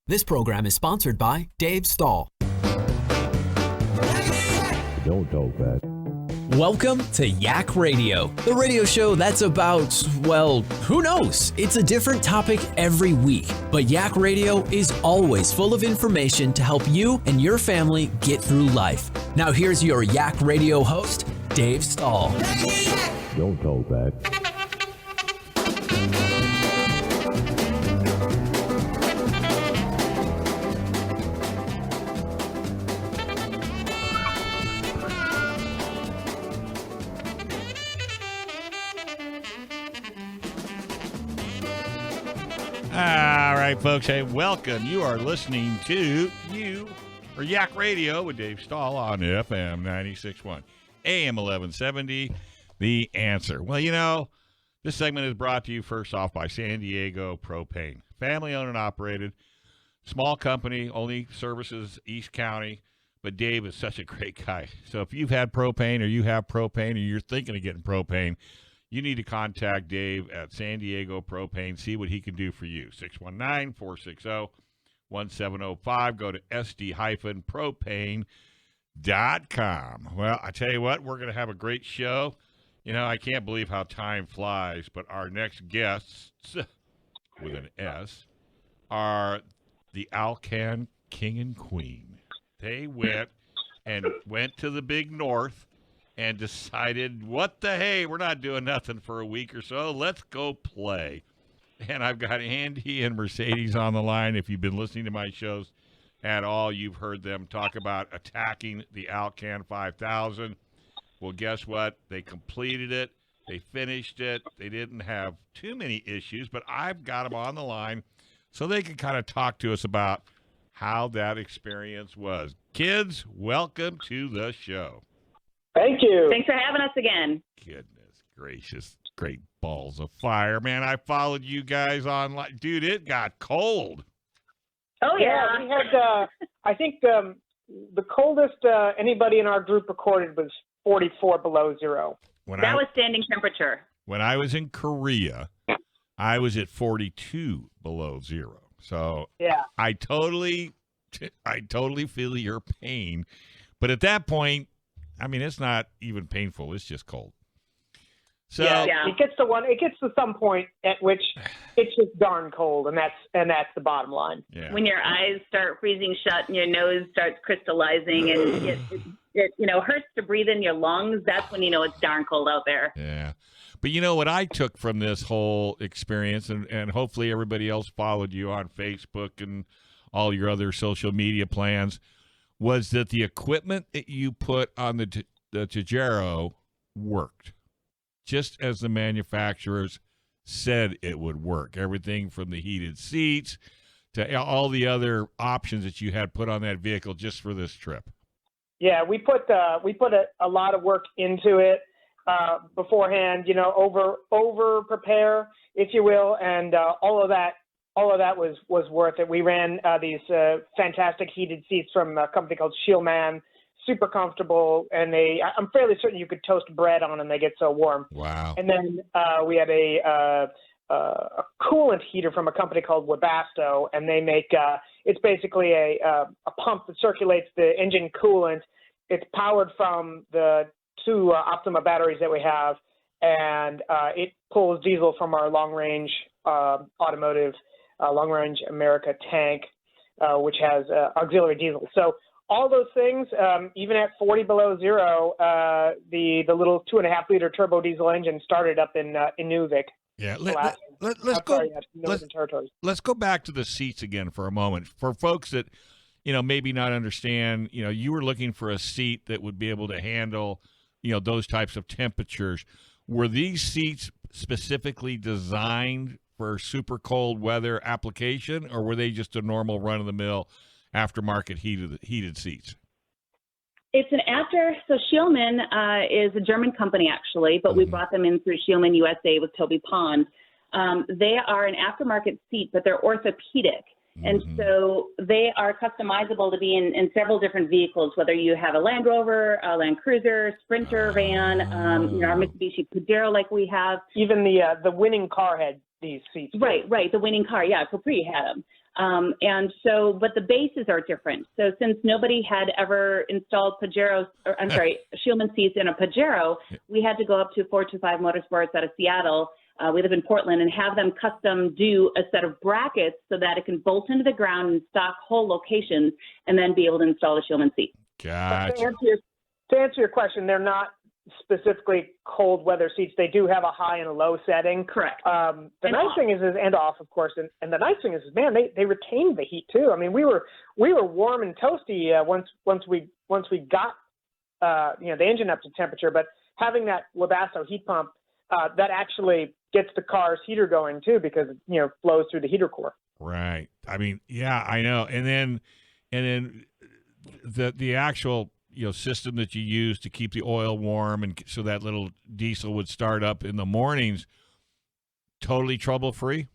This program is sponsored by Dave Stahl. Don't talk that. Welcome to Yak Radio, the radio show that's about, well, who knows? It's a different topic every week, but Yak Radio is always full of information to help you and your family get through life. Now here's your Yak Radio host, Dave Stahl. Don't talk that. All right, folks. Hey, welcome. You are listening to Yak Radio with Dave Stahl on FM 96.1, AM 1170. The Answer. Well, you know, this segment is brought to you first off by San Diego Propane, family-owned and operated, small company, only services East County. But Dave is such a great guy. So if you've had propane, or you have propane, or you're thinking of getting propane, you need to contact Dave at San Diego Propane. See what he can do for you. 619-460-1705. Go to sd-propane.com. Well, I tell you what, we're going to have a great show. You know, I can't believe how time flies, but our next guests, with an S, are the Alcan King and Queen. They went to the big north and decided, what the hey, we're not doing nothing for a week or so. Let's go play. And I've got Andy and Mercedes on the line. If you've been listening to my shows at all, you've heard them talk about attacking the Alcan 5000. Well, guess what? They completed it. They finished it. They didn't have too many issues, but I've got them on the line so they can kind of talk to us about how that experience was. Kids, welcome to the show. Thank you. Thanks for having us again. Goodness gracious. Great balls of fire. Man, I followed you guys online. Dude, it got cold. Oh, yeah. We had, I think the coldest anybody in our group recorded was 44 below zero. That was standing temperature. When I was in Korea, I was at 42 below zero. So yeah. I totally feel your pain. But at that point, I mean, it's not even painful. It's just cold. So yeah. It gets to some point at which it's just darn cold, and that's the bottom line. Yeah. When your eyes start freezing shut and your nose starts crystallizing and it hurts to breathe in your lungs, that's when you know it's darn cold out there. Yeah. But you know what I took from this whole experience, and hopefully everybody else followed you on Facebook and all your other social media plans, was that the equipment that you put on the Tajero worked, just as the manufacturers said it would work. Everything from the heated seats to all the other options that you had put on that vehicle just for this trip. Yeah, we put a lot of work into it beforehand. You know, over prepare, if you will, and all of that was worth it. We ran these fantastic heated seats from a company called Shieldman, super comfortable, and I'm fairly certain you could toast bread on them. They get so warm. Wow. And then we had a coolant heater from a company called Webasto, and they make it's basically a pump that circulates the engine coolant. It's powered from the two Optima batteries that we have, and it pulls diesel from our long-range automotive long-range America tank, which has auxiliary diesel. So all those things, even at 40 below zero, the little 2.5-liter turbo diesel engine started up in Nunavik. Yeah, let's go back to the seats again for a moment. For folks that, maybe not understand, you were looking for a seat that would be able to handle, those types of temperatures. Were these seats specifically designed for super cold weather application, or were they just a normal run-of-the-mill aftermarket heated seats? It's so Scheelman is a German company, actually, but we brought them in through Scheelman USA with Toby Pond. They are an aftermarket seat, but they're orthopedic. And so they are customizable to be in several different vehicles, whether you have a Land Rover, a Land Cruiser, Sprinter van, our Mitsubishi Pajero like we have. Even the winning car had these seats. Right. The winning car. Yeah, Capri had them. But the bases are different. So since nobody had ever installed Scheelman seats in a Pajero, we had to go up to 425 Motorsports out of Seattle. We live in Portland, and have them custom do a set of brackets so that it can bolt into the ground in stock hole locations and then be able to install the Scheelman seat. Gotcha. To answer your question, they're not specifically cold weather seats. They do have a high and a low setting. Correct. The nice thing is and off, of course. And the nice thing is, man, they retained the heat too. I mean, we were warm and toasty once we got the engine up to temperature. But having that Webasto heat pump, that actually gets the car's heater going too, because it flows through the heater core. Right. I mean, yeah, I know. And then the actual system that you use to keep the oil warm and so that little diesel would start up in the mornings, totally trouble free.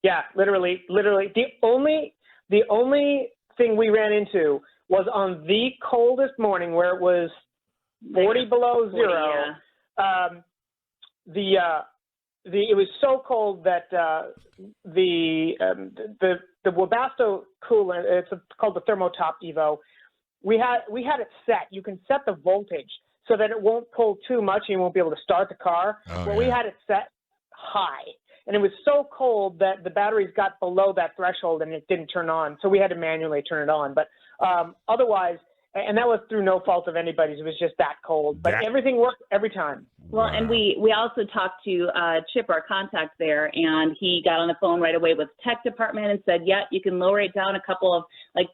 Yeah, literally. The only thing we ran into was on the coldest morning where it was 40 below zero. It was so cold that the Webasto coolant, it's called the Thermotop Evo. We had it set. You can set the voltage so that it won't pull too much and you won't be able to start the car. We had it set high. And it was so cold that the batteries got below that threshold and it didn't turn on. So we had to manually turn it on. But otherwise, and that was through no fault of anybody's. It was just that cold. But everything worked every time. Well, and we also talked to Chip, our contact there, and he got on the phone right away with the tech department and said, yeah, you can lower it down a couple of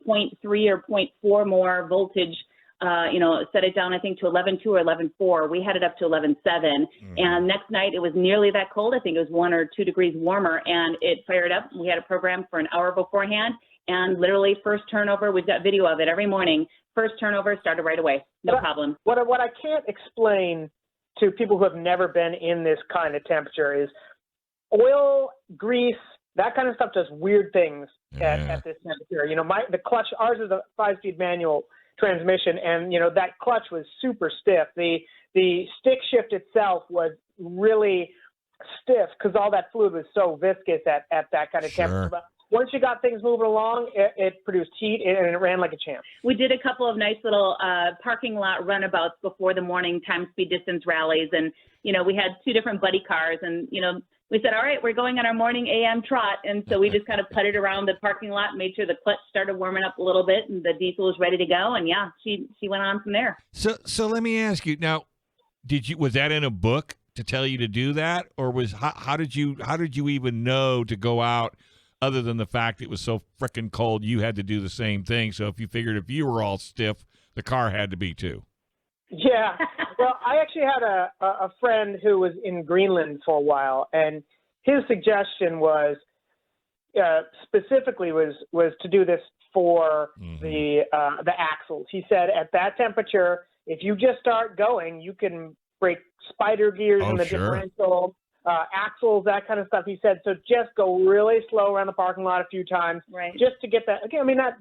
0.3 or 0.4 more voltage, set it down, I think, to 11.2 or 11.4. We had it up to 11.7. And next night it was nearly that cold. I think it was 1 or 2 degrees warmer, and it fired up. We had a program for an hour beforehand, and literally first turnover, we've got video of it every morning. First turnover started right away. No problem. What I can't explain to people who have never been in this kind of temperature is oil, grease, that kind of stuff does weird things at this temperature. The clutch, ours is a 5-speed manual transmission, and that clutch was super stiff. The stick shift itself was really stiff because all that fluid was so viscous at that kind of temperature. But once you got things moving along, it produced heat and it ran like a champ. We did a couple of nice little parking lot runabouts before the morning time, speed, distance rallies. And, we had 2 different buddy cars. And, we said, all right, we're going on our morning AM trot. And so we just kind of putted around the parking lot, made sure the clutch started warming up a little bit and the diesel was ready to go. And, yeah, she went on from there. So let me ask you now, was that in a book to tell you to do that? Or how did you even know to go out? Other than the fact it was so frickin' cold, you had to do the same thing. So if you were all stiff, the car had to be too. Yeah. Well, I actually had a friend who was in Greenland for a while, and his suggestion was specifically was to do this for the axles. He said at that temperature, if you just start going, you can break spider gears in the differential. Axles, that kind of stuff. He said, so just go really slow around the parking lot a few times, just to get that. Again, I mean I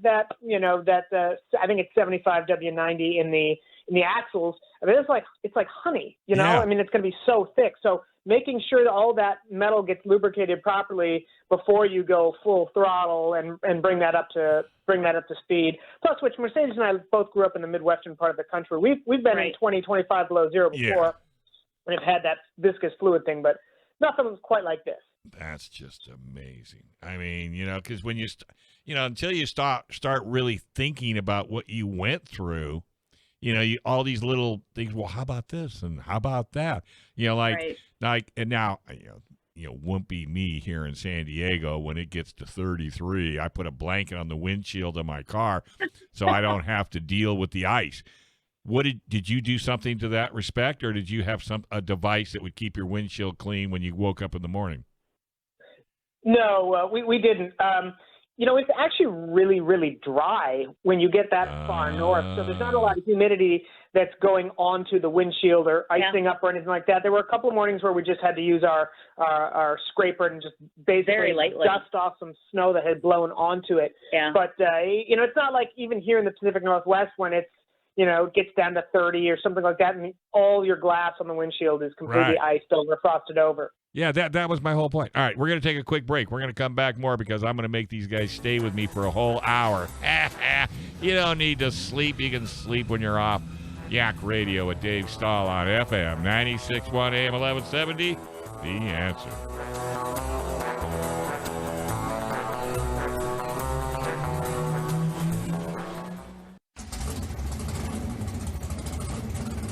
think it's 75 W90 in the axles. I mean it's like honey, I mean it's going to be so thick. So making sure that all that metal gets lubricated properly before you go full throttle and bring that up to speed. Plus, which Mercedes and I both grew up in the Midwestern part of the country. We've been in 20, 25 below zero before. And have had that viscous fluid thing, but nothing was quite like this. That's just amazing. I mean, because when until you start really thinking about what you went through, all these little things. Well, how about this and how about that? And now, won't be me here in San Diego when it gets to 33. I put a blanket on the windshield of my car so I don't have to deal with the ice. What did you do something to that respect, or did you have a device that would keep your windshield clean when you woke up in the morning? No, we didn't. It's actually really, really dry when you get that far north. So there's not a lot of humidity that's going onto the windshield or icing up or anything like that. There were a couple of mornings where we just had to use our scraper and just basically dust off some snow that had blown onto it. Yeah. But, it's not like even here in the Pacific Northwest when it's, it gets down to 30 or something like that, and all your glass on the windshield is completely iced over, frosted over. Yeah, that was my whole point. All right, we're going to take a quick break. We're going to come back more because I'm going to make these guys stay with me for a whole hour. You don't need to sleep. You can sleep when you're off. Yak Radio with Dave Stahl on FM 96.1 AM 1170. The Answer.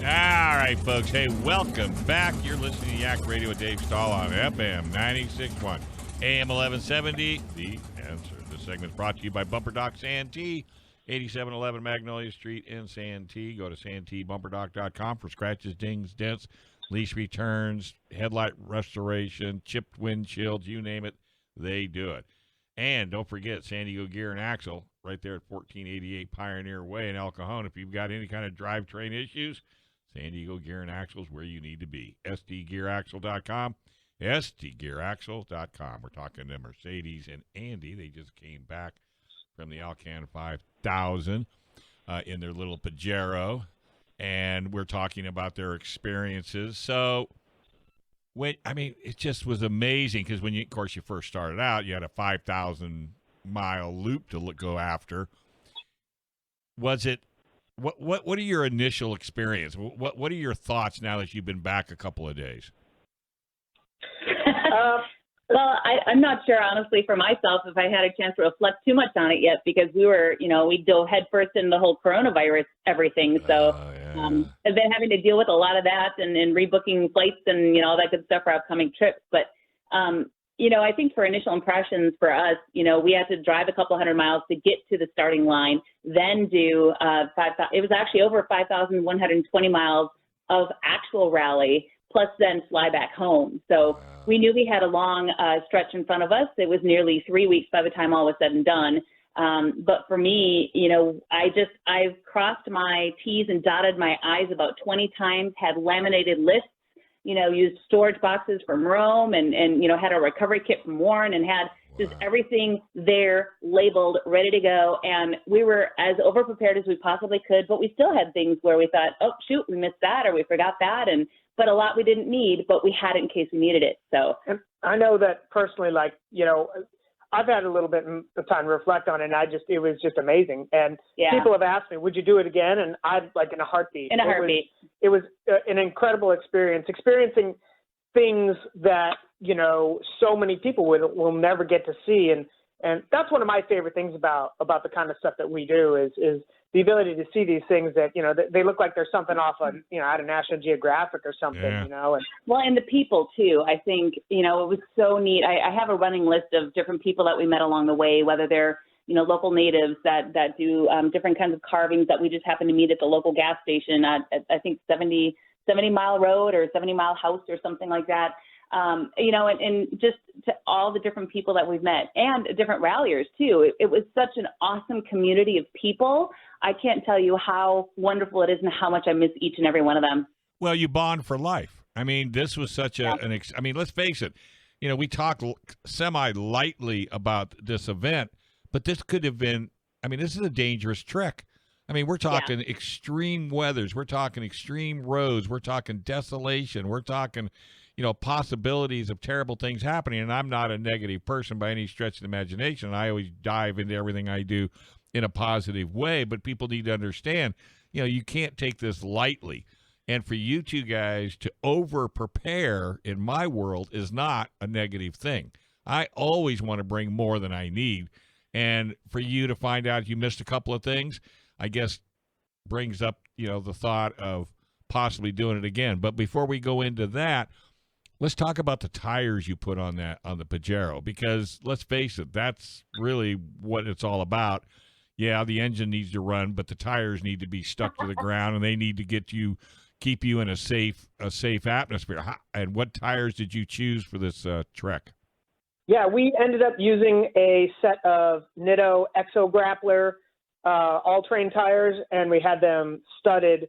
All right, folks. Hey, welcome back. You're listening to Yak Radio with Dave Stahl on FM 96.1 AM 1170. The Answer. This segment is brought to you by Bumper Dock Santee, 8711 Magnolia Street in Santee. Go to santeebumperdock.com for scratches, dings, dents, lease returns, headlight restoration, chipped windshields, you name it, they do it. And don't forget San Diego Gear and Axle right there at 1488 Pioneer Way in El Cajon. If you've got any kind of drivetrain issues, San Diego Gear and Axle is where you need to be. SDGearAxle.com. SDGearAxle.com. We're talking to Mercedes and Andy. They just came back from the Alcan 5000 in their little Pajero, and we're talking about their experiences. So, it just was amazing because when of course, you first started out, you had a 5,000-mile loop to go after. Was it? What are your initial experience? What are your thoughts now that you've been back a couple of days? Well, I'm not sure, honestly, for myself, if I had a chance to reflect too much on it yet, because we dove headfirst into the whole coronavirus, everything. So I've been having to deal with a lot of that and rebooking flights and, all that good stuff for upcoming trips. But, I think for initial impressions for us, we had to drive a couple hundred miles to get to the starting line, then do it was actually over 5,120 miles of actual rally, plus then fly back home. So we knew we had a long stretch in front of us. It was nearly 3 weeks by the time all was said and done. But for me, I've crossed my T's and dotted my I's about 20 times, had laminated lists, used storage boxes from Rome and had a recovery kit from Warren and had just everything there labeled, ready to go. And we were as overprepared as we possibly could, but we still had things where we thought, oh, shoot, we missed that or we forgot that. But a lot we didn't need, but we had it in case we needed it. So and I know that personally, I've had a little bit of time to reflect on it, and it was just amazing. And people have asked me, would you do it again? And I'd in a heartbeat. It was an incredible experience, experiencing things that, so many people will never get to see. And that's one of my favorite things about the kind of stuff that we do is the ability to see these things that, they look like there's something off of, out of National Geographic or something, And well, and the people too, I think, it was so neat. I have a running list of different people that we met along the way, whether they're, local natives that do different kinds of carvings that we just happened to meet at the local gas station at I think 70 Mile Road or 70 Mile House or something like that. And just to all the different people that we've met and different ralliers too. It was such an awesome community of people. I can't tell you how wonderful it is and how much I miss each and every one of them. Well, you bond for life. This was such let's face it. We talk semi-lightly about this event, but this could have been, this is a dangerous trek. We're talking extreme weathers. We're talking extreme roads. We're talking desolation. We're talking, possibilities of terrible things happening. And I'm not a negative person by any stretch of the imagination. I always dive into everything I do in a positive way, but people need to understand, you can't take this lightly. And for you two guys to over-prepare in my world is not a negative thing. I always want to bring more than I need. And for you to find out you missed a couple of things, I guess brings up, the thought of possibly doing it again. But before we go into that, let's talk about the tires you put on the Pajero, because let's face it, that's really what it's all about. Yeah, the engine needs to run, but the tires need to be stuck to the ground, and they need to keep you in a safe atmosphere. And what tires did you choose for this trek? Yeah, we ended up using a set of Nitto Exo Grappler all-terrain tires, and we had them studded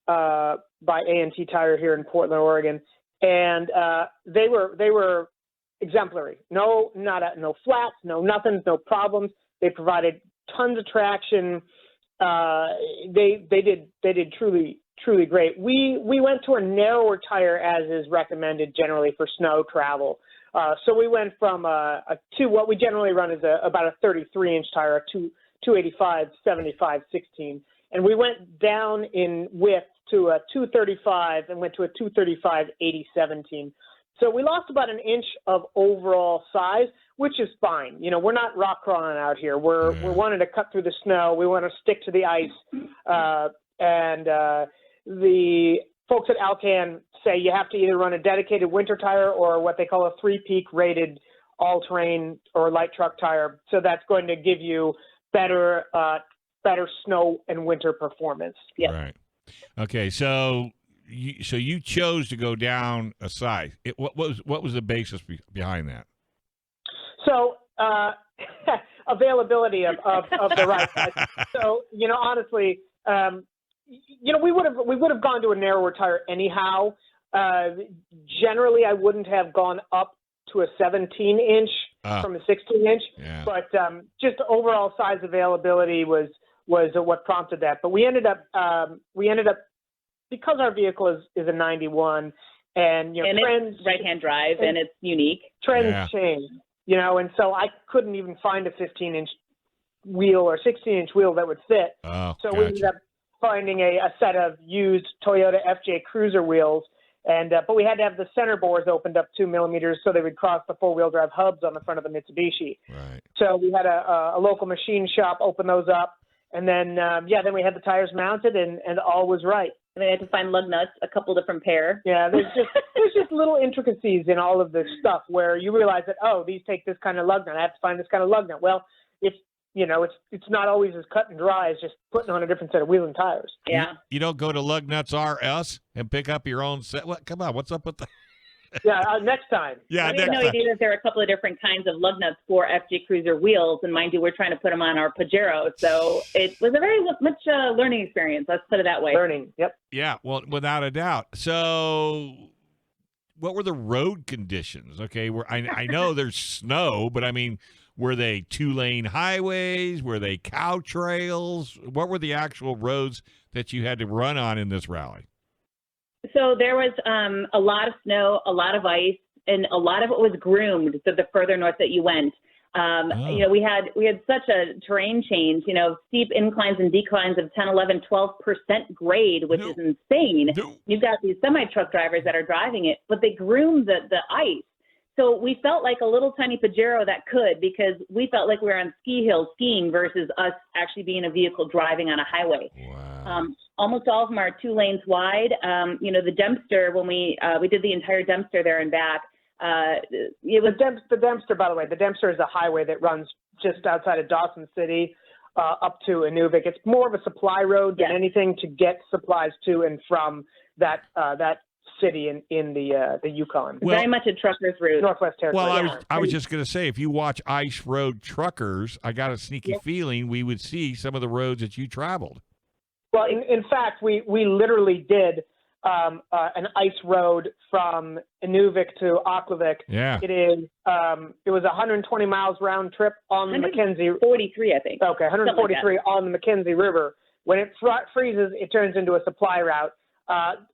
by A&T Tire here in Portland, Oregon. And they were exemplary. No flats, no nothings, no problems. They provided tons of traction. They did truly truly great. We went to a narrower tire as is recommended generally for snow travel. So we went from to what we generally run is about a 33-inch tire, a 285, 75, 16. And we went down in width to a 235 and went to a 235, 80, 17. So we lost about an inch of overall size, which is fine. You know, we're not rock crawling out here. We're wanting to cut through the snow. We want to stick to the ice. And the folks at Alcan say you have to either run a dedicated winter tire or what they call a 3-peak rated all-terrain or light truck tire. So that's going to give you better snow and winter performance. Yep. Right. Okay. So you chose to go down a size. What was the basis behind that? So availability of the right size. So, you know, honestly, you know, we would have gone to a narrower tire anyhow. Generally, I wouldn't have gone up to a 17-inch from a 16-inch, but just overall size availability was what prompted that. But we ended up because our vehicle is a 91, and you know, trends, it's right-hand drive and it's unique. Trends change, you know, and so I couldn't even find a 15-inch wheel or 16-inch wheel that would fit. So we ended up finding a set of used Toyota FJ Cruiser wheels, and but we had to have the center bores opened up 2 millimeters so they would cross the 4-wheel drive hubs on the front of the Mitsubishi. Right. So we had a local machine shop open those up, and then then we had the tires mounted, and all was right. And they had to find lug nuts, a couple different pair. Yeah, there's just little intricacies in all of this stuff where you realize that, oh, these take this kind of lug nut. I have to find this kind of lug nut. Well, it's not always as cut and dry as just putting on a different set of wheels and tires. Yeah. You don't go to Lug Nuts R.Us and pick up your own set. What? Come on, what's up with that? Yeah, next time. Yeah, I had no idea that there are a couple of different kinds of lug nuts for FJ Cruiser wheels, and mind you, we're trying to put them on our Pajero, so it was a very much learning experience. Let's put it that way. Learning, yep. Yeah, well, without a doubt. So, what were the road conditions? Okay, I know there's snow, but I mean, were they 2-lane highways? Were they cow trails? What were the actual roads that you had to run on in this rally? So there was a lot of snow, a lot of ice, and a lot of it was groomed. So the further north that you went, you know, we had such a terrain change. You know, steep inclines and declines of 10, 11, 12% grade, which is insane. You've got these semi-truck drivers that are driving it, but they groomed the ice. So we felt like a little tiny Pajero that could, because we felt like we were on ski hills skiing versus us actually being a vehicle driving on a highway. Wow. Almost all of them are 2 lanes wide. You know, the Dempster, when we did the entire Dempster there and back, it was the Dempster, by the way, the Dempster is a highway that runs just outside of Dawson City up to Inuvik. It's more of a supply road than anything to get supplies to and from that city in the Yukon. Well, very much a trucker's route. Northwest Territory. Well, I was just going to say, if you watch Ice Road Truckers, I got a sneaky feeling we would see some of the roads that you traveled. Well, in fact, we literally did an ice road from Inuvik to Aklavik. Yeah. It was 120 miles round trip on the Mackenzie. 43, I think. Okay, 143 on the Mackenzie River. When it freezes, it turns into a supply route.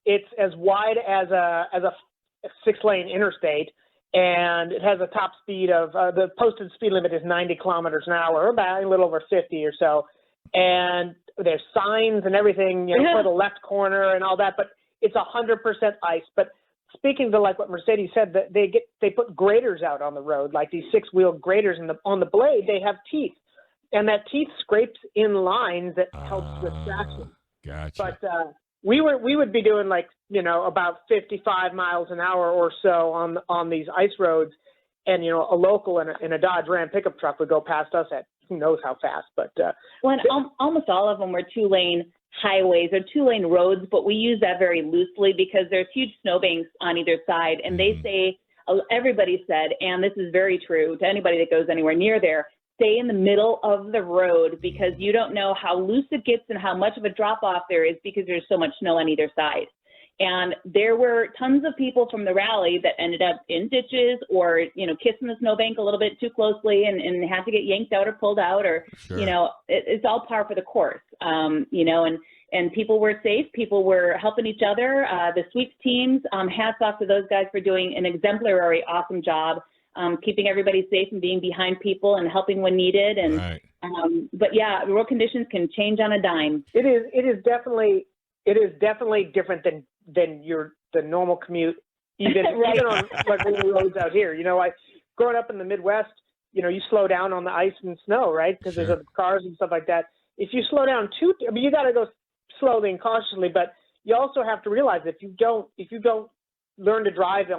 It's as wide as a 6-lane interstate, and it has a top speed of the posted speed limit is 90 kilometers an hour, about a little over 50 or so. And there's signs and everything, you know, for the left corner and all that, but it's 100% ice. But speaking to like what Mercedes said, that they put graders out on the road, like these 6-wheel graders on the blade. They have teeth, and that teeth scrapes in lines that helps with traction. Gotcha. But we would be doing like, you know, about 55 miles an hour or so on these ice roads, and you know, a local in a Dodge Ram pickup truck would go past us at who knows how fast. But almost all of them were 2-lane highways or 2-lane roads, but we use that very loosely because there's huge snowbanks on either side, and they say, everybody said, and this is very true to anybody that goes anywhere near there, stay in the middle of the road because you don't know how loose it gets and how much of a drop off there is because there's so much snow on either side. And there were tons of people from the rally that ended up in ditches or, kissing the snowbank a little bit too closely and had to get yanked out or pulled out or, Sure. It's all par for the course, and people were safe. People were helping each other. The sweeps teams, hats off to those guys for doing an exemplary, awesome job, keeping everybody safe and being behind people and helping when needed. And Right. but yeah, road conditions can change on a dime. It is definitely different than the normal commute, even Right. even on like the roads out here. Growing up in the Midwest, you slow down on the ice and snow, right? Because Sure. there's cars and stuff like that. If you slow down you got to go slowly and cautiously, but you also have to realize if you don't learn to drive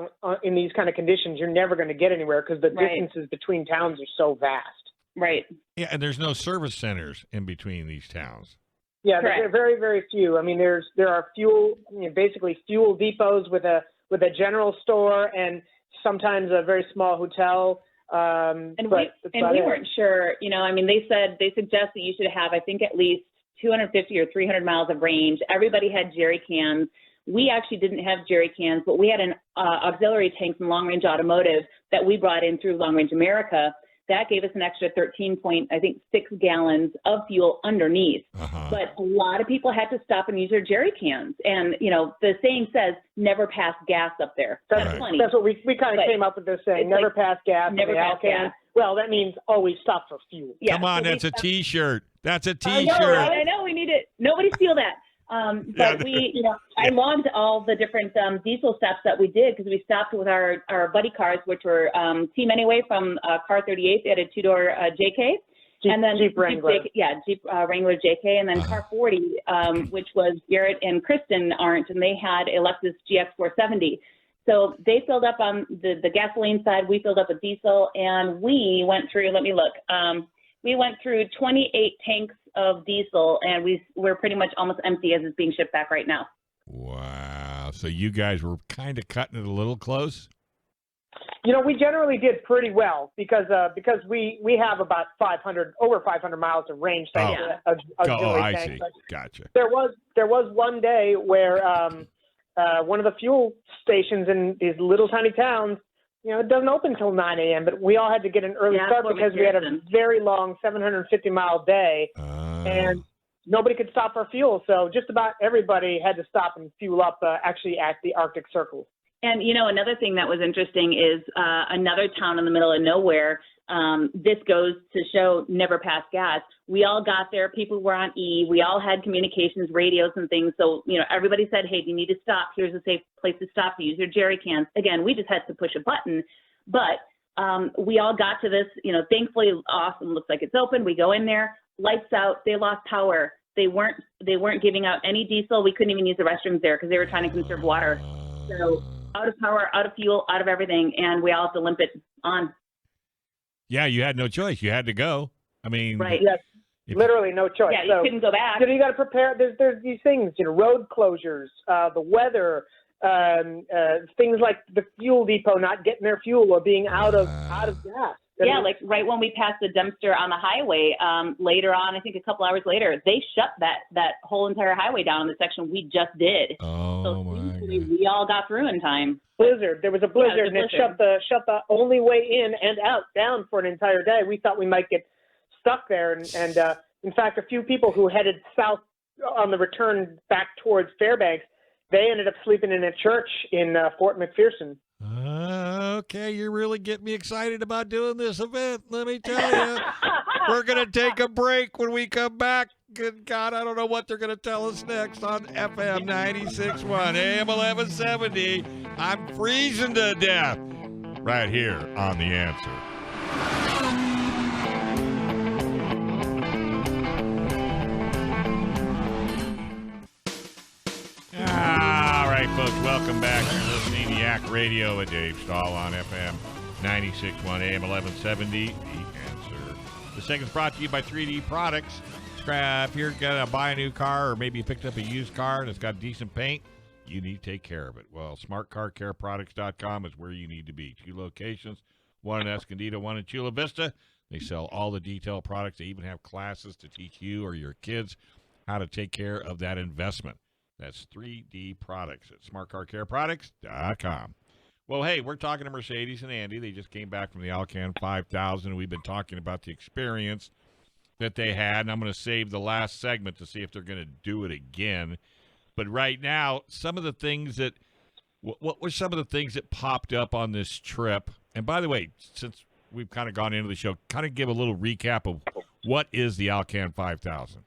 in these kind of conditions, you're never going to get anywhere because the Right. distances between towns are so vast. Right. Yeah, and there's no service centers in between these towns. Yeah, Correct. there are very, very few. I mean, there are basically fuel depots with a general store and sometimes a very small hotel. And but we weren't sure, they suggest that you should have, I think, at least 250 or 300 miles of range. Everybody had jerry cans. We actually didn't have jerry cans, but we had an auxiliary tank from Long Range Automotive that we brought in through Long Range America. That gave us an extra 6 gallons of fuel underneath. Uh-huh. But a lot of people had to stop and use their jerry cans. And, the saying says, never pass gas up there. That's Right. funny. That's what we kind of came up with this saying, it's never like, pass gas. never on the pass Alcan. gas. Well, that means always stop for fuel. Yeah, Come on, so that's a T-shirt. That's a I T-shirt. know, right? I know, we need it. Nobody steal that. But I logged all the different diesel stops that we did because we stopped with our buddy cars, which were Team Anyway from Car 38. They had a two-door JK. And then Jeep Wrangler. Jeep Wrangler JK. And then Car 40, which was Garrett and Kristen Arndt, and they had a Lexus GX 470. So they filled up on the gasoline side. We filled up with diesel, and we went through, let me look. We went through 28 tanks of diesel, and we're pretty much almost empty as it's being shipped back right now. Wow. So you guys were kind of cutting it a little close? We generally did pretty well because we have about over 500 miles of range thanks to auxiliary I tanks. see. Gotcha. There was one day where one of the fuel stations in these little tiny towns, it doesn't open until 9 a.m., but we all had to get an early start because we had a very long 750-mile day, and nobody could stop for fuel. So just about everybody had to stop and fuel up actually at the Arctic Circle. And, another thing that was interesting is another town in the middle of nowhere. This goes to show never pass gas. We all got there. People were on E. We all had communications, radios and things. So, everybody said, hey, you need to stop. Here's a safe place to stop. Use your jerry cans. Again, we just had to push a button. But we all got to this, thankfully, awesome. Looks like it's open. We go in there. Lights out. They lost power. They weren't giving out any diesel. We couldn't even use the restrooms there because they were trying to conserve water. So out of power, out of fuel, out of everything, and we all have to limp it on. Yeah, you had no choice. You had to go. I mean, right? Yes, literally no choice. Yeah, you couldn't go back. You got to prepare. There's these things, road closures, the weather, things like the fuel depot not getting their fuel or being out of gas. Yeah, like right when we passed the dumpster on the highway, later on, I think a couple hours later, they shut that whole entire highway down in the section we just did. Oh, so my God. we all got through in time. Blizzard. There was a blizzard, Yeah, and it shut the only way in and out down for an entire day. We thought we might get stuck there, and in fact, a few people who headed south on the return back towards Fairbanks, they ended up sleeping in a church in Fort McPherson. Okay, you're really getting me excited about doing this event. Let me tell you, we're going to take a break. When we come back, good God, I don't know what they're going to tell us next on FM 96.1, AM 1170. I'm freezing to death right here on The Answer. All right, folks, welcome back. You're listening to Yak Radio with Dave Stahl on FM 96.1 AM 1170. The Answer. The segment's brought to you by 3D Products. If you're going to buy a new car or maybe you picked up a used car and it's got decent paint, you need to take care of it. Well, smartcarcareproducts.com is where you need to be. 2 locations, one in Escondido, one in Chula Vista. They sell all the detail products. They even have classes to teach you or your kids how to take care of that investment. That's 3D Products at smartcarcareproducts.com. Well, hey, we're talking to Mercedes and Andy. They just came back from the Alcan 5000. We've been talking about the experience that they had, and I'm going to save the last segment to see if they're going to do it again. But right now, some of the things that what were some of the things that popped up on this trip? And by the way, since we've kind of gone into the show, kind of give a little recap of what is the Alcan 5000.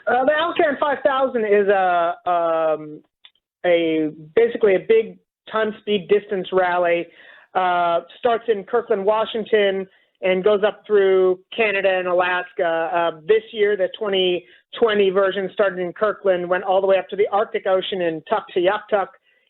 The Alcan 5000 is basically a big time, speed, distance rally. Starts in Kirkland, Washington, and goes up through Canada and Alaska. This year, the 2020 version started in Kirkland, went all the way up to the Arctic Ocean in Tuktoyaktuk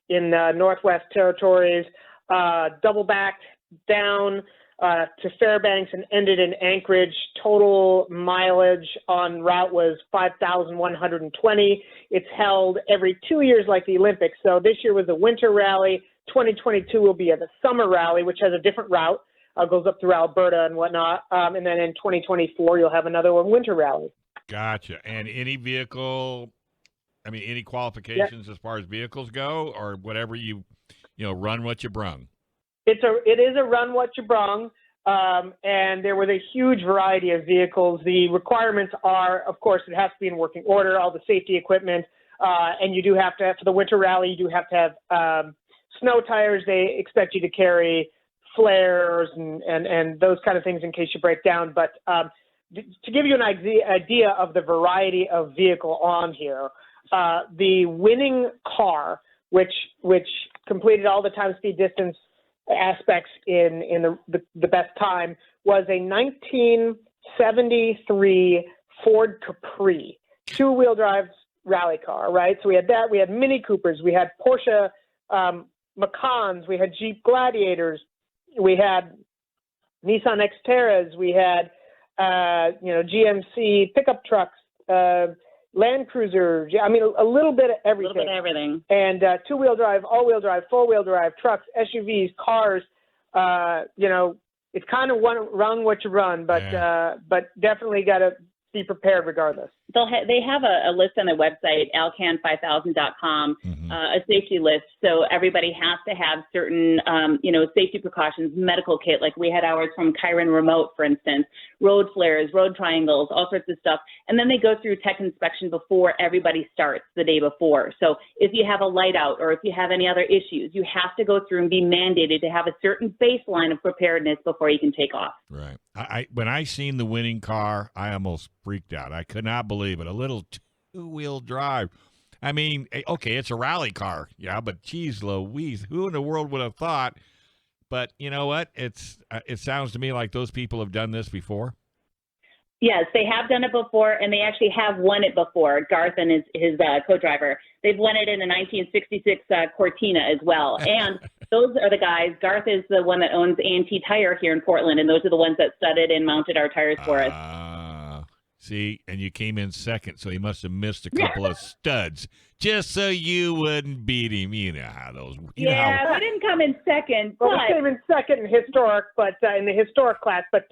in Northwest Territories, double-backed down to Fairbanks and ended in Anchorage. Total mileage on route was 5,120. It's held every 2 years like the Olympics. So this year was a winter rally. 2022 will be the summer rally, which has a different route. Goes up through Alberta and whatnot. And then in 2024, you'll have another one, winter rally. Gotcha. And any vehicle, any qualifications as far as vehicles go, or whatever you run what you brung? It is a run what you brung, and there was a huge variety of vehicles. The requirements are, of course, it has to be in working order, all the safety equipment, and you do have to have, for the winter rally, you do have to have snow tires. They expect you to carry flares and those kind of things in case you break down. But to give you an idea of the variety of vehicle on here, the winning car, which completed all the time, speed, distance aspects in the best time, was a 1973 Ford Capri, two-wheel drive rally car, right? So we had that. We had Mini Coopers. We had Porsche Macans. We had Jeep Gladiators. We had Nissan Xterras. We had GMC pickup trucks, Land Cruiser. A little bit of everything. A little bit of everything. And two-wheel drive, all-wheel drive, four-wheel drive, trucks, SUVs, cars. It's kind of run what you run, but definitely got to be prepared regardless. They have a list on their website, alcan5000.com, a safety list. So everybody has to have certain, safety precautions, medical kit. Like we had ours from Chiron Remote, for instance, road flares, road triangles, all sorts of stuff. And then they go through tech inspection before everybody starts the day before. So if you have a light out or if you have any other issues, you have to go through and be mandated to have a certain baseline of preparedness before you can take off. Right. When I seen the winning car, I almost freaked out. I could not believe it. A little two-wheel drive. Okay, it's a rally car, yeah, but geez Louise, who in the world would have thought? But you know what? It sounds to me like those people have done this before. Yes, they have done it before, and they actually have won it before. Garth and his co-driver, they've won it in a 1966 Cortina as well. And those are the guys. Garth is the one that owns A&T Tire here in Portland, and those are the ones that studded and mounted our tires for us. See, and you came in second, so he must have missed a couple of studs just so you wouldn't beat him. You know how those. We didn't come in second. Well, we came in second in historic, but in the historic class. But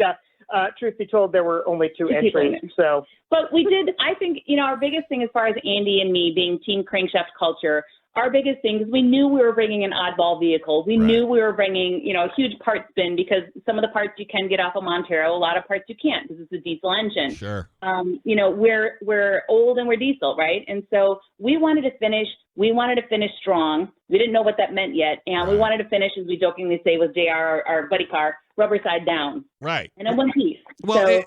truth be told, there were only two entries. So, but we did. I think our biggest thing, as far as Andy and me being Team Crankshaft culture, our biggest thing is we knew we were bringing an oddball vehicle. We knew we were bringing, a huge part spin, because some of the parts you can get off of Montero, a lot of parts you can't because it's a diesel engine. Sure. We're old and we're diesel, right? And so we wanted to finish. We wanted to finish strong. We didn't know what that meant yet, and we wanted to finish, as we jokingly say, with JR, our buddy car, rubber side down. Right. And in one piece. Well, so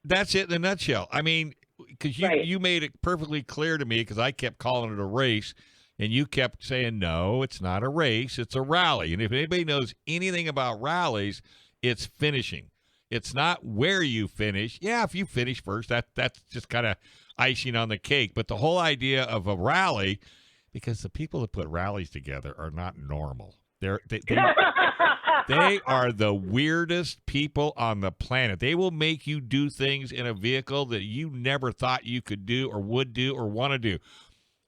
that's it in a nutshell. Because you made it perfectly clear to me, because I kept calling it a race. And you kept saying, no, it's not a race, it's a rally. And if anybody knows anything about rallies, it's finishing. It's not where you finish. Yeah, if you finish first, that's just kind of icing on the cake. But the whole idea of a rally, because the people that put rallies together are not normal. They are the weirdest people on the planet. They will make you do things in a vehicle that you never thought you could do or would do or want to do.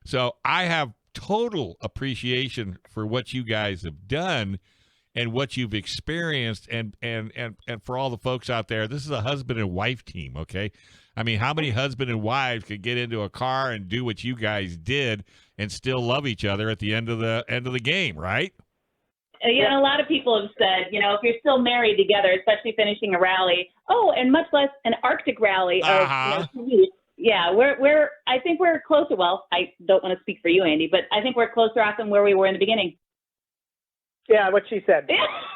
So I have total appreciation for what you guys have done and what you've experienced, and for all the folks out there, this is a husband and wife team, okay? I mean, how many husband and wives could get into a car and do what you guys did and still love each other at the end of the game, right? A lot of people have said, if you're still married together, especially finishing a rally, and much less an Arctic rally of 2 weeks. Yeah, I think we're closer. Well, I don't want to speak for you, Andy, but I think we're closer off than where we were in the beginning. Yeah, what she said.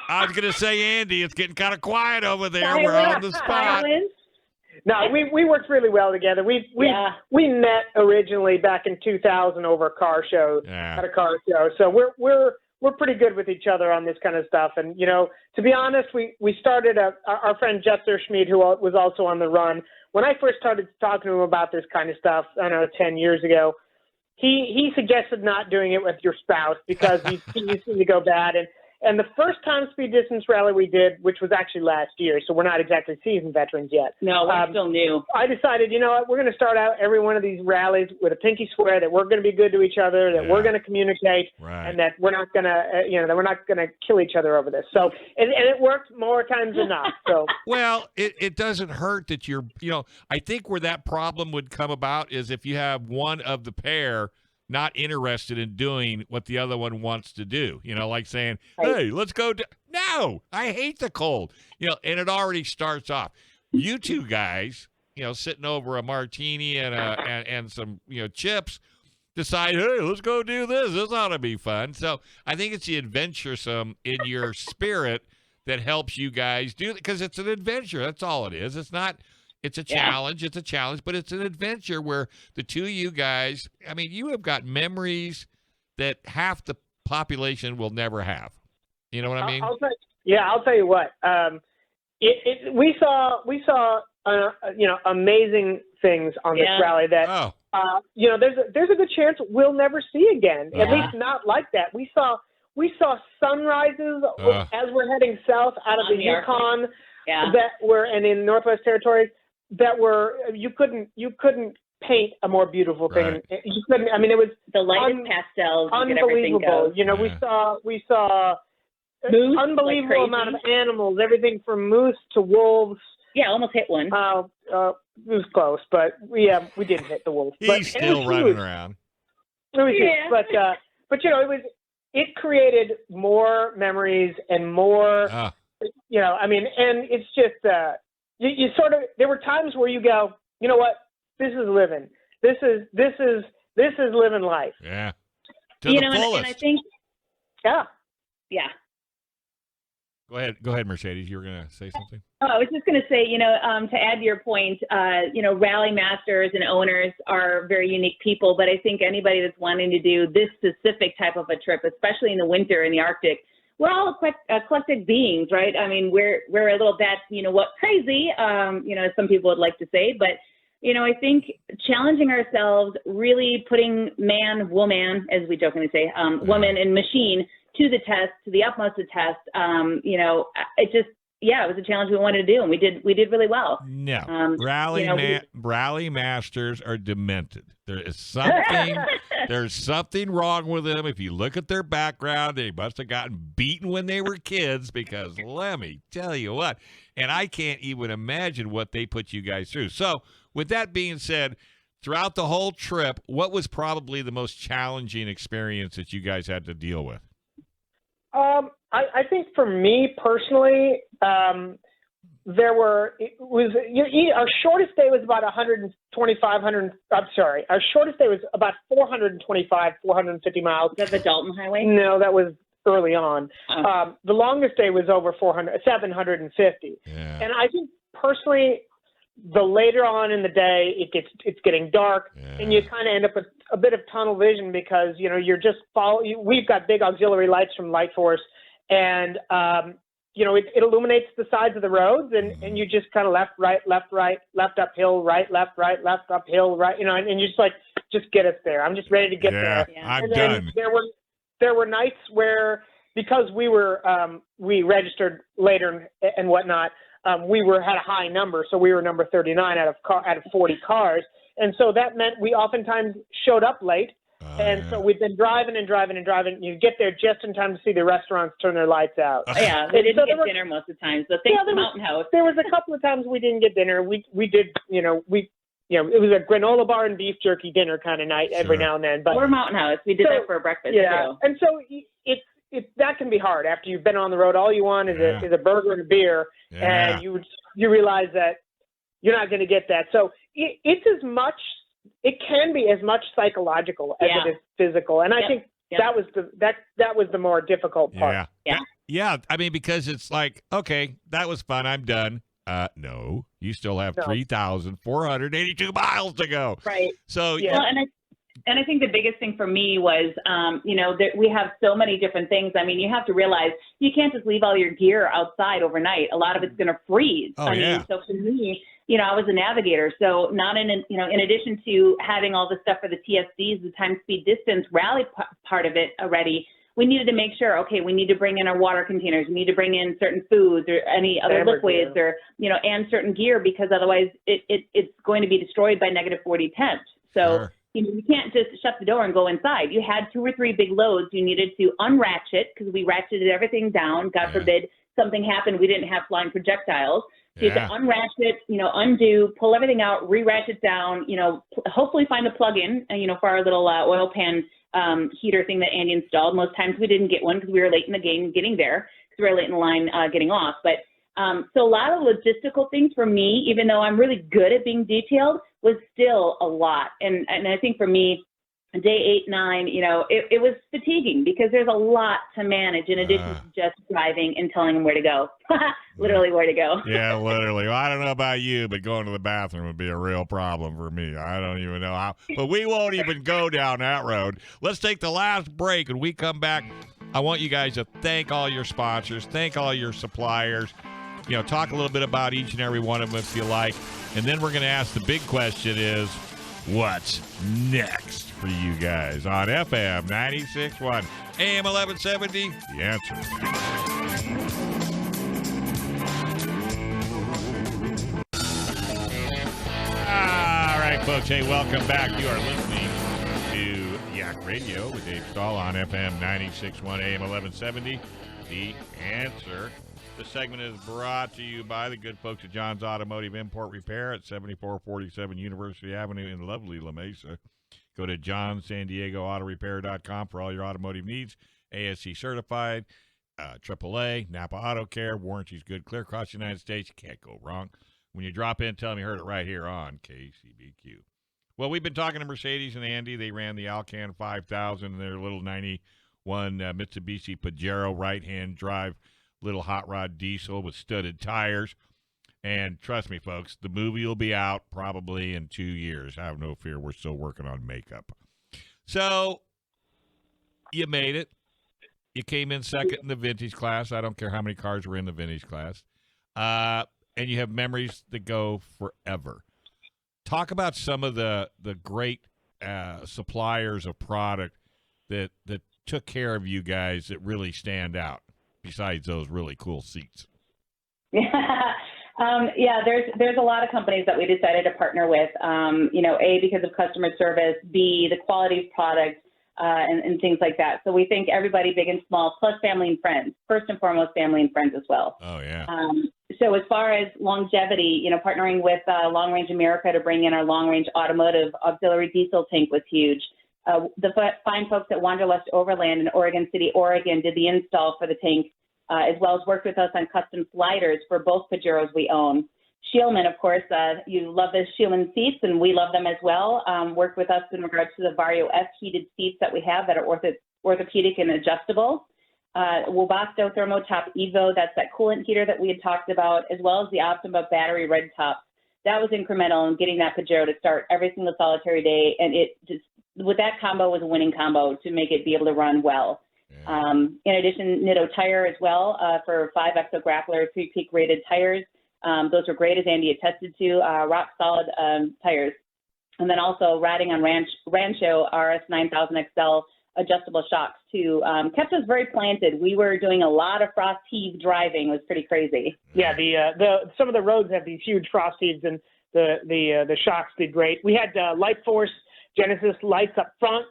I was going to say, Andy, it's getting kind of quiet over there. We're on the spot. No, we worked really well together. We met originally back in 2000 over a car show at a car show. So we're pretty good with each other on this kind of stuff. And to be honest, we started our friend Jester Schmid, who was also on the run. When I first started talking to him about this kind of stuff, I don't know, 10 years ago, he suggested not doing it with your spouse because you seem to go bad. And the first time speed distance rally we did, which was actually last year, so we're not exactly seasoned veterans yet. No, we're still new. I decided, what, we're going to start out every one of these rallies with a pinky swear that we're going to be good to each other, that we're going to communicate, and that we're not going to, that we're not going to kill each other over this. So, and it worked more times than not. So, well, it doesn't hurt that you're, I think where that problem would come about is if you have one of the pair not interested in doing what the other one wants to do, like saying, hey, let's go. No, I hate the cold, and it already starts off. You two guys, sitting over a martini and some, chips, decide, hey, let's go do this. This ought to be fun. So I think it's the adventuresome in your spirit that helps you guys do it because it's an adventure. That's all it is. It's a challenge. It's a challenge, but it's an adventure where the two of you guys, I mean, you have got memories that half the population will never have. You know what I mean? I'll tell you what. We saw amazing things on this rally that, there's a good chance we'll never see again. At least not like that. We saw sunrises as we're heading south out of the Yukon and in Northwest Territories. That were you couldn't paint a more beautiful thing. Right. You couldn't. I mean, it was the lightest pastels. Unbelievable. We saw moose, unbelievable like amount of animals. Everything from moose to wolves. Yeah, almost hit one. It was close, but we didn't hit the wolf. He's still running around. It was huge, but it created more memories and more. And it's just. You sort of, there were times where you go, you know what, this is living. This is living life. Yeah. To the fullest. And I think. Yeah. Go ahead, Mercedes. You were going to say something? Oh, I was just going to say, to add to your point, rally masters and owners are very unique people, but I think anybody that's wanting to do this specific type of a trip, especially in the winter in the Arctic, we're all eclectic beings, right? I mean, we're a little bit, crazy, as some people would like to say. But, I think challenging ourselves, really putting man, woman, as we jokingly say, woman and machine to the test, to the utmost of test. It was a challenge we wanted to do, and we did really well. No, rally masters are demented. There is something. There's something wrong with them. If you look at their background, they must have gotten beaten when they were kids. Because let me tell you what, and I can't even imagine what they put you guys through. So, with that being said, throughout the whole trip, what was probably the most challenging experience that you guys had to deal with? I think for me personally, our shortest day was about 425, 450 miles. Is that the Dalton Highway? No, that was early on. The longest day was over 750. Yeah. And I think personally, the later on in the day, it's getting dark, and you kind of end up with a bit of tunnel vision because you're just we've got big auxiliary lights from Light Force, and it illuminates the sides of the roads, and you just kind of left, right, left uphill, right, left, uphill, right, and you're just like, just get us there. I'm just ready to get there. Yeah, I'm done. There were nights where, because we registered later and whatnot. We had a high number, so we were number 39 out of 40 cars, and so that meant we oftentimes showed up late And so we've been driving and driving and driving. You get there just in time to see the restaurants turn their lights out. Yeah, they didn't get dinner most of the time. So thanks to Mountain House. There was a couple of times we didn't get dinner. We did, it was a granola bar and beef jerky dinner kind of night every now and then. But or Mountain House. We did that for a breakfast too. And so that can be hard after you've been on the road. All you want is a burger and a beer, and you realize that you're not going to get that. So it can be as much psychological as it is physical, and I think that was the more difficult part. Yeah. I mean, because it's like, okay, that was fun. I'm done. No, you still have 3,482 miles to go. Right. So well, and I think the biggest thing for me was, that we have so many different things. I mean, you have to realize you can't just leave all your gear outside overnight. A lot of it's going to freeze. Oh, mean, so for me, I was a navigator. So not in addition to having all the stuff for the TSDs, the time, speed, distance rally part of it already, we needed to make sure, okay, we need to bring in our water containers. We need to bring in certain foods or any other liquids or, and certain gear, because otherwise it's going to be destroyed by -40 temps. So, you can't just shut the door and go inside. You had 2 or 3 big loads. You needed to unratchet because we ratcheted everything down. God forbid something happened. We didn't have flying projectiles. So you had to unratchet, undo, pull everything out, re-ratchet down, hopefully find a plug-in, for our little oil pan heater thing that Andy installed. Most times we didn't get one because we were late in the game getting there, because we were late in the line getting off. But so a lot of logistical things for me, even though I'm really good at being detailed, was still a lot. And I think for me, day 8, 9, it was fatiguing because there's a lot to manage in addition to just driving and telling them where to go. Literally where to go. Yeah, literally. Well, I don't know about you, but going to the bathroom would be a real problem for me. I don't even know how. But we won't even go down that road. Let's take the last break. When we come back, I want you guys to thank all your sponsors, thank all your suppliers. Talk a little bit about each and every one of them if you like. And then we're going to ask the big question is, what's next for you guys on FM 96.1, AM 1170? The Answer. All right, folks. Hey, welcome back. You are listening to Yak Radio with Dave Stahl on FM 96.1, AM 1170. The Answer. The segment is brought to you by the good folks at John's Automotive Import Repair at 7447 University Avenue in lovely La Mesa. Go to johnsanDiegoAutoRepair.com for all your automotive needs. ASC certified, AAA, Napa Auto Care, warranties good, clear across the United States. You can't go wrong. When you drop in, tell them you heard it right here on KCBQ. Well, we've been talking to Mercedes and Andy. They ran the Alcan 5000 in their little 91 Mitsubishi Pajero right-hand drive little hot rod diesel with studded tires. And trust me, folks, the movie will be out probably in 2 years. Have no fear. We're still working on makeup. So you made it. You came in second in the vintage class. I don't care how many cars were in the vintage class. And you have memories that go forever. Talk about some of the great suppliers of product that took care of you guys that really stand out, besides those really cool seats. There's a lot of companies that we decided to partner with, A, because of customer service, B, the quality of product, and things like that. So we thank everybody, big and small, plus family and friends. First and foremost, family and friends as well. Oh, yeah. So as far as longevity, partnering with Long Range America to bring in our long range automotive auxiliary diesel tank was huge. The fine folks at Wanderlust Overland in Oregon City, Oregon, did the install for the tank, as well as worked with us on custom sliders for both Pajeros we own. Scheelman, of course, you love the Scheelman seats, and we love them as well. Worked with us in regards to the Vario S heated seats that we have that are orthopedic and adjustable. Webasto Thermotop Evo, that's that coolant heater that we had talked about, as well as the Optima battery red top. That was incremental in getting that Pajero to start every single solitary day, and it just, with that combo, was a winning combo to make it be able to run well. Yeah. In addition, Nitto Tire as well for 5 Exo Grappler 3-peak rated tires. Those were great, as Andy attested to, rock solid tires. And then also riding on Rancho RS 9000 XL adjustable shocks too. Kept us very planted. We were doing a lot of frost heave driving. It was pretty crazy. Yeah, some of the roads have these huge frost heaves, and the shocks did great. We had Light Force Genesis lights up front,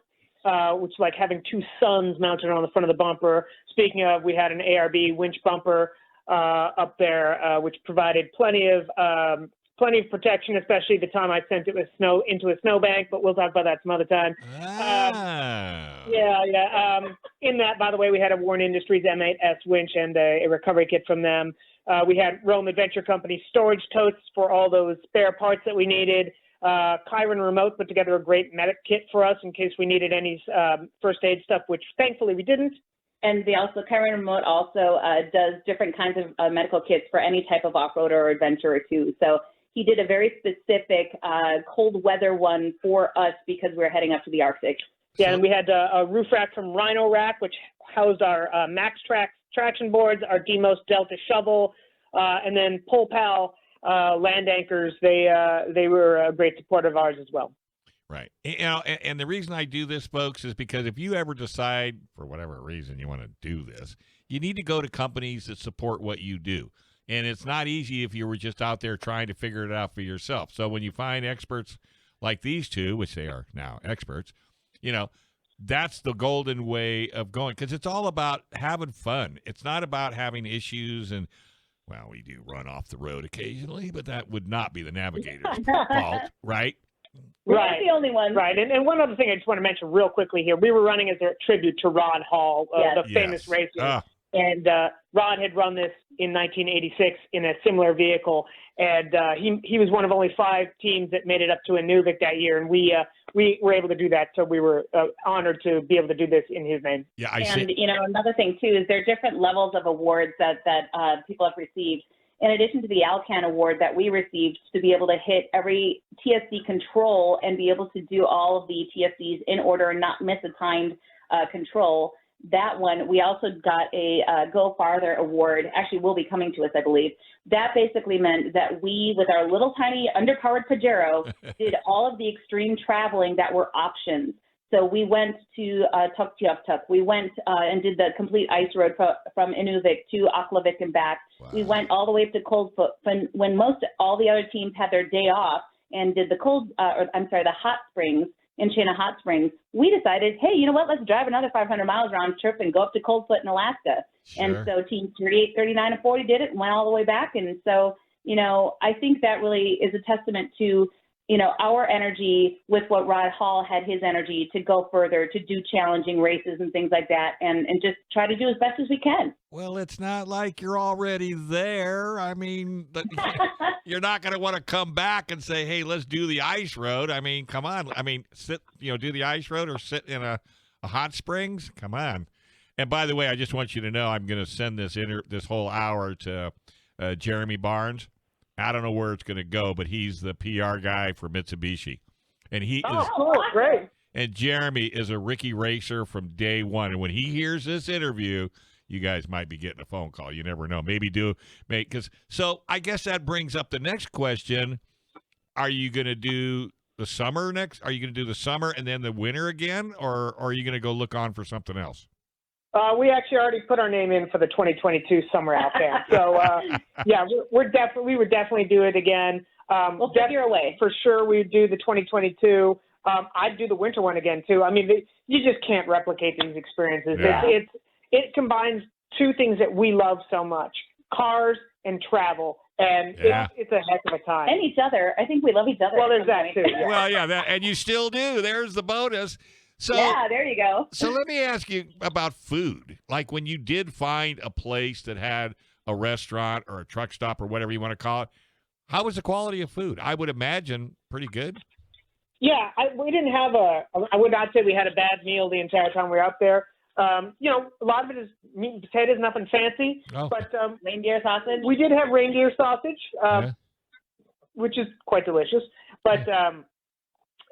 which is like having two suns mounted on the front of the bumper. Speaking of, we had an ARB winch bumper up there, which provided plenty of protection, especially the time I sent it with snow into a snowbank. But we'll talk about that some other time. In that, by the way, we had a Warren Industries M8S winch and a recovery kit from them. We had Rome Adventure Company storage totes for all those spare parts that we needed. Chiron Remote put together a great medic kit for us in case we needed any first aid stuff, which thankfully we didn't. And Chiron Remote also does different kinds of medical kits for any type of off-roader or adventurer too. So he did a very specific cold weather one for us because we were heading up to the Arctic. Yeah, and we had a roof rack from Rhino Rack, which housed our Max traction boards, our Demos Delta shovel, and then Pole Pal land anchors. They were a great support of ours as well. Right. And the reason I do this, folks, is because if you ever decide, for whatever reason, you want to do this, you need to go to companies that support what you do. And it's not easy if you were just out there trying to figure it out for yourself. So when you find experts like these two, which they are now experts, that's the golden way of going, because it's all about having fun. It's not about having issues and, well, we do run off the road occasionally, but that would not be the navigator's fault, right? We're not the only one. Right. And one other thing I just want to mention real quickly here, we were running as a tribute to Rod Hall, the famous racer. And Rod had run this in 1986 in a similar vehicle, and he was one of only 5 teams that made it up to Inuvik that year, and we were able to do that. So we were honored to be able to do this in his name. Yeah, another thing too is there are different levels of awards that people have received. In addition to the Alcan award that we received to be able to hit every TSC control and be able to do all of the TSCs in order and not miss a timed control. That one, we also got a Go Farther award, actually will be coming to us, I believe. That basically meant that we, with our little tiny underpowered Pajero, did all of the extreme traveling that were options. So we went to Tuktoyaktuk. We went and did the complete ice road from Inuvik to Aklavik and back. Wow. We went all the way up to Coldfoot when all the other teams had their day off and did the the hot springs. In Chena Hot Springs, we decided, hey, you know what, let's drive another 500 miles round trip and go up to Coldfoot in Alaska. Sure. And so teams 38, 39, and 40 did it and went all the way back. And so, I think that really is a testament to, our energy with what Rod Hall had his energy to go further, to do challenging races and things like that, and just try to do as best as we can. Well, it's not like you're already there. I mean, you're not going to want to come back and say, hey, let's do the ice road. I mean, come on. I mean, do the ice road or sit in a hot springs. Come on. And by the way, I just want you to know I'm going to send this whole hour to Jeremy Barnes. I don't know where it's going to go, but he's the PR guy for Mitsubishi. And cool, great. And Jeremy is a Ricky racer from day one. And when he hears this interview, you guys might be getting a phone call. You never know. So I guess that brings up the next question. Are you going to do the summer next? Are you going to do the summer and then the winter again? Or are you going to go look on for something else? We actually already put our name in for the 2022 summer Alcan. So, we would definitely do it again. We'll figure a way. For sure, we'd do the 2022. I'd do the winter one again, too. I mean, you just can't replicate these experiences. Yeah. It combines two things that we love so much, cars and travel. And it's a heck of a time. And each other. I think we love each other. Well, there's that, too. Yeah. Well, and you still do. There's the bonus. So, yeah, there you go. So let me ask you about food. Like when you did find a place that had a restaurant or a truck stop or whatever you want to call it, how was the quality of food? I would imagine pretty good. Yeah, we didn't have I would not say we had a bad meal the entire time we were up there. A lot of it is meat and potatoes, nothing fancy. Oh. But reindeer sausage? We did have reindeer sausage, which is quite delicious. But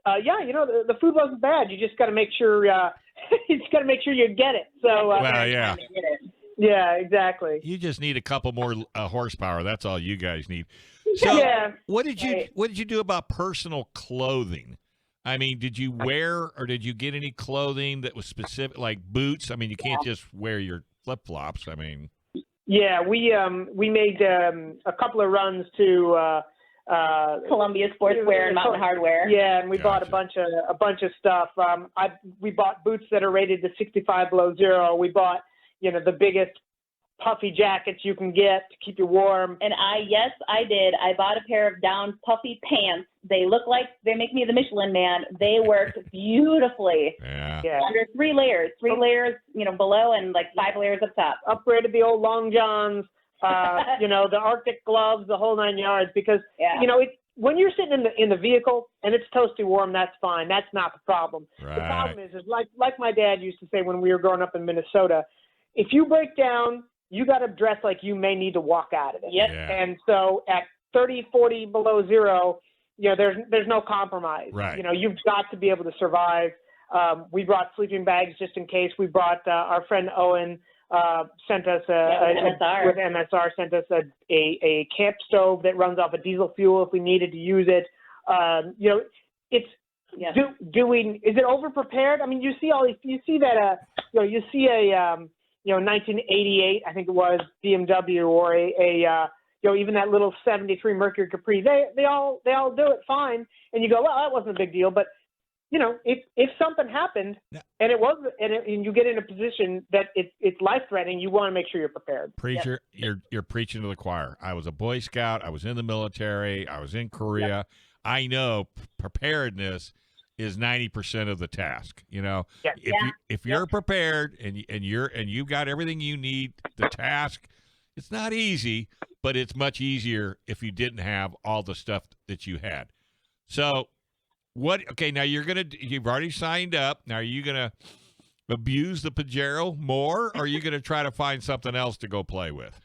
the food wasn't bad. You just got to make sure you get it. So yeah, exactly. You just need a couple more horsepower. That's all you guys need. So what did you do about personal clothing? I mean, did you wear or did you get any clothing that was specific, like boots? I mean, you can't just wear your flip-flops. I mean. Yeah, we made a couple of runs to Columbia Sportswear and Mountain Hardware. Yeah, and we bought a bunch of stuff. We bought boots that are rated to 65 below zero. We bought, the biggest puffy jackets you can get to keep you warm. And I did. I bought a pair of down puffy pants. They look like they make me the Michelin Man. They worked beautifully. Yeah. Under 3 layers, below and like 5 layers up top. Upgraded the old long johns, the Arctic gloves, the whole 9 yards. Because when you're sitting in the vehicle and it's toasty warm, that's fine. That's not the problem. Right. The problem is like my dad used to say when we were growing up in Minnesota, if you break down, you got to dress like you may need to walk out of it. Yep. Yeah. And so at 30, 40 below zero, there's no compromise. Right. You've got to be able to survive. We brought sleeping bags just in case. We brought our friend Owen sent us MSR. with MSR sent us a camp stove that runs off of diesel fuel if we needed to use it. It's is it over prepared? I mean, you see that 1988, I think it was, BMW or even that little 73 Mercury Capri, they all do it fine. And you go, well, that wasn't a big deal. But, if something happened and and you get in a position that it's life-threatening, you want to make sure you're prepared. Preacher, you're preaching to the choir. I was a Boy Scout. I was in the military. I was in Korea. Yep. I know preparedness is 90% of the task. If you're prepared and you've got everything you need, the task, it's not easy, but it's much easier if you didn't have all the stuff that you had. So now you've already signed up. Now are you gonna abuse the Pajero more, or are you gonna try to find something else to go play with?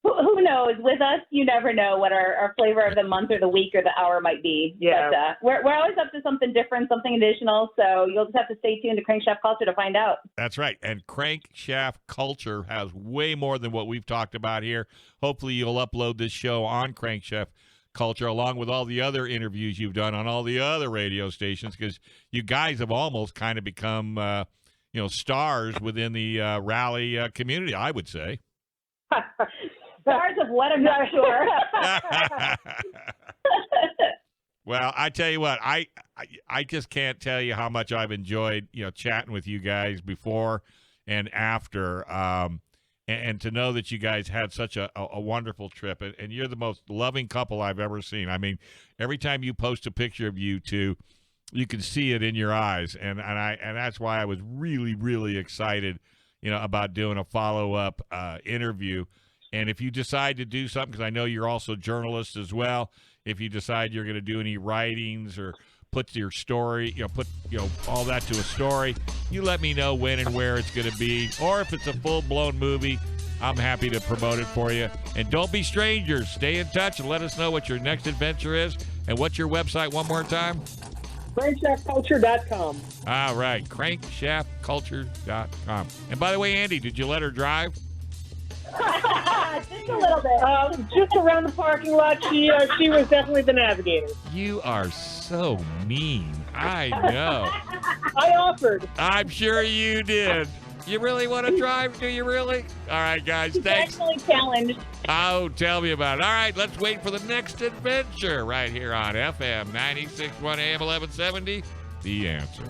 Who knows? With us, you never know what our flavor of the month or the week or the hour might be. Yeah. But we're always up to something different, something additional. So you'll just have to stay tuned to Crankshaft Culture to find out. That's right. And Crankshaft Culture has way more than what we've talked about here. Hopefully you'll upload this show on Crankshaft Culture along with all the other interviews you've done on all the other radio stations, because you guys have almost kind of become, stars within the rally community, I would say. Stars of what? I'm not sure. Well, I tell you what, I just can't tell you how much I've enjoyed, chatting with you guys before and after, and to know that you guys had such a wonderful trip, and you're the most loving couple I've ever seen. I mean, every time you post a picture of you two, you can see it in your eyes, and that's why I was really, really excited, about doing a follow-up interview. And if you decide to do something, because I know you're also journalists as well, if you decide you're going to do any writings or put your story, put all that to a story, you let me know when and where it's going to be. Or if it's a full-blown movie, I'm happy to promote it for you. And don't be strangers. Stay in touch and let us know what your next adventure is. And what's your website one more time? Crankshaftculture.com. All right, crankshaftculture.com. And by the way, Andy, did you let her drive? Just a little bit. Just around the parking lot, she was definitely the navigator. You are so mean. I know. I offered. I'm sure you did. You really want to drive? Do you really? All right, guys. She's Thanks. actually challenged. Oh, tell me about it. All right, let's wait for the next adventure right here on FM 96.1 AM 1170. The Answer.